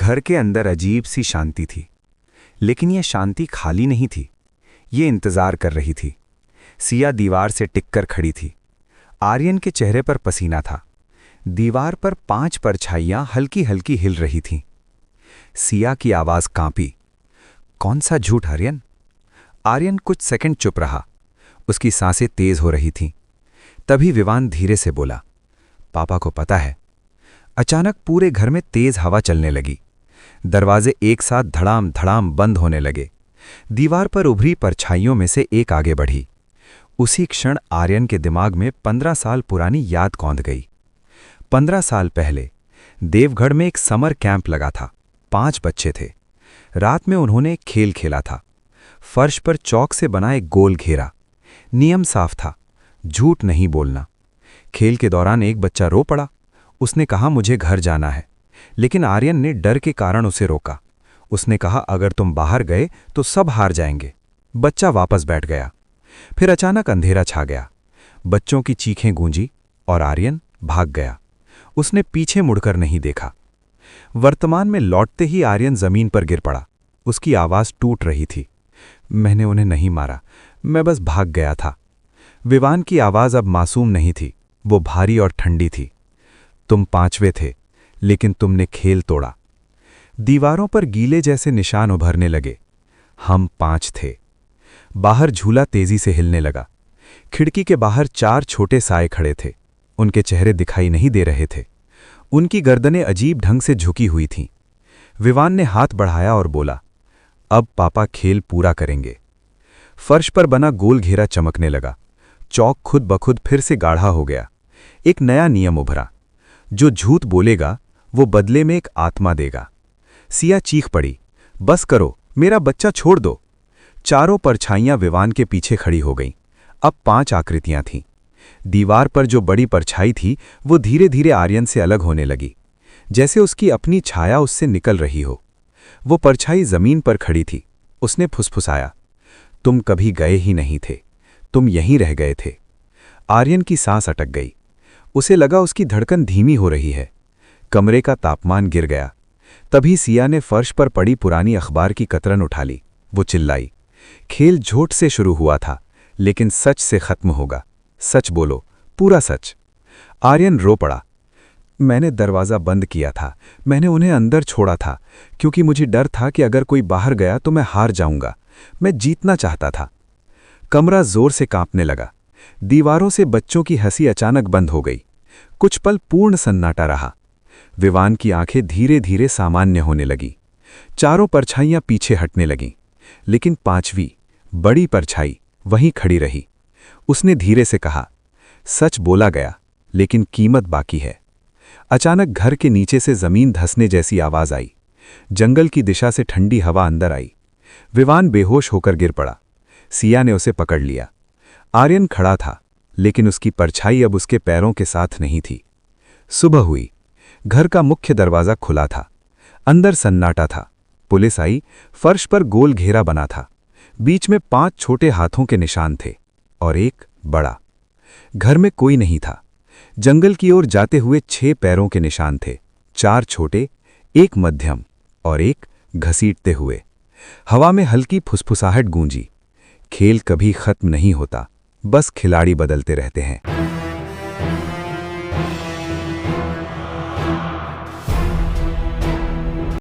घर के अंदर अजीब सी शांति थी, लेकिन यह शांति खाली नहीं थी। ये इंतजार कर रही थी। सिया दीवार से टिककर खड़ी थी। आर्यन के चेहरे पर पसीना था। दीवार पर 5 परछाइयां हल्की हल्की हिल रही थीं। सिया की आवाज कांपी। कौन सा झूठ आर्यन? आर्यन कुछ सेकंड चुप रहा। उसकी सांसें तेज हो रही थीं। तभी विवान धीरे से बोला, पापा को पता है। अचानक पूरे घर में तेज हवा चलने लगी। दरवाजे एक साथ धड़ाम धड़ाम बंद होने लगे। दीवार पर उभरी परछाइयों में से एक आगे बढ़ी। उसी क्षण आर्यन के दिमाग में 15 साल पुरानी याद कौंध गई। 15 साल पहले देवगढ़ में एक समर कैंप लगा था। 5 बच्चे थे। रात में उन्होंने एक खेल खेला था। फर्श पर चौक से बना एक गोल घेरा। नियम साफ था, झूठ नहीं बोलना। खेल के दौरान एक बच्चा रो पड़ा। उसने कहा, मुझे घर जाना है, लेकिन आर्यन ने डर के कारण उसे रोका। उसने कहा, अगर तुम बाहर गए तो सब हार जाएंगे। बच्चा वापस बैठ गया। फिर अचानक अंधेरा छा गया। बच्चों की चीखें गूंजी और आर्यन भाग गया। उसने पीछे मुड़कर नहीं देखा। वर्तमान में लौटते ही आर्यन जमीन पर गिर पड़ा। उसकी आवाज टूट रही थी। मैंने उन्हें नहीं मारा, मैं बस भाग गया था। विवान की आवाज अब मासूम नहीं थी, वो भारी और ठंडी थी। तुम 5वें थे, लेकिन तुमने खेल तोड़ा। दीवारों पर गीले जैसे निशान उभरने लगे। हम 5 थे। बाहर झूला तेजी से हिलने लगा। खिड़की के बाहर 4 छोटे साए खड़े थे। उनके चेहरे दिखाई नहीं दे रहे थे। उनकी गर्दनें अजीब ढंग से झुकी हुई थीं। विवान ने हाथ बढ़ाया और बोला, अब पापा खेल पूरा करेंगे। फर्श पर बना गोल घेरा चमकने लगा। चौक खुद बखुद फिर से गाढ़ा हो गया। एक नया नियम उभरा, जो झूठ बोलेगा वो बदले में एक आत्मा देगा। सिया चीख पड़ी, बस करो, मेरा बच्चा छोड़ दो। चारों परछाइयां विवान के पीछे खड़ी हो गईं। अब 5 आकृतियां थीं। दीवार पर जो बड़ी परछाई थी वो धीरे धीरे आर्यन से अलग होने लगी, जैसे उसकी अपनी छाया उससे निकल रही हो। वो परछाई जमीन पर खड़ी थी। उसने फुसफुसाया, तुम कभी गए ही नहीं थे, तुम यहीं रह गए थे। आर्यन की सांस अटक गई। उसे लगा उसकी धड़कन धीमी हो रही है। कमरे का तापमान गिर गया। तभी सिया ने फर्श पर पड़ी पुरानी अखबार की कतरन उठा ली। वो चिल्लाई, खेल झूठ से शुरू हुआ था, लेकिन सच से खत्म होगा। सच बोलो, पूरा सच। आर्यन रो पड़ा। मैंने दरवाज़ा बंद किया था, मैंने उन्हें अंदर छोड़ा था, क्योंकि मुझे डर था कि अगर कोई बाहर गया तो मैं हार जाऊंगा। मैं जीतना चाहता था। कमरा जोर से कांपने लगा। दीवारों से बच्चों की हंसी अचानक बंद हो गई। कुछ पल पूर्ण सन्नाटा रहा। विवान की आंखें धीरे धीरे सामान्य होने लगी। चारों परछाइयां पीछे हटने लगीं, लेकिन 5वीं बड़ी परछाई वहीं खड़ी रही। उसने धीरे से कहा, सच बोला गया, लेकिन कीमत बाकी है। अचानक घर के नीचे से जमीन धंसने जैसी आवाज आई। जंगल की दिशा से ठंडी हवा अंदर आई। विवान बेहोश होकर गिर पड़ा। सिया ने उसे पकड़ लिया। आर्यन खड़ा था, लेकिन उसकी परछाई अब उसके पैरों के साथ नहीं थी। सुबह हुई। घर का मुख्य दरवाजा खुला था। अंदर सन्नाटा था। पुलिस आई। फर्श पर गोल घेरा बना था। बीच में 5 छोटे हाथों के निशान थे और एक बड़ा। घर में कोई नहीं था। जंगल की ओर जाते हुए 6 पैरों के निशान थे, 4 छोटे, एक मध्यम और एक घसीटते हुए। हवा में हल्की फुसफुसाहट गूंजी। खेल कभी खत्म नहीं होता, बस खिलाड़ी बदलते रहते हैं।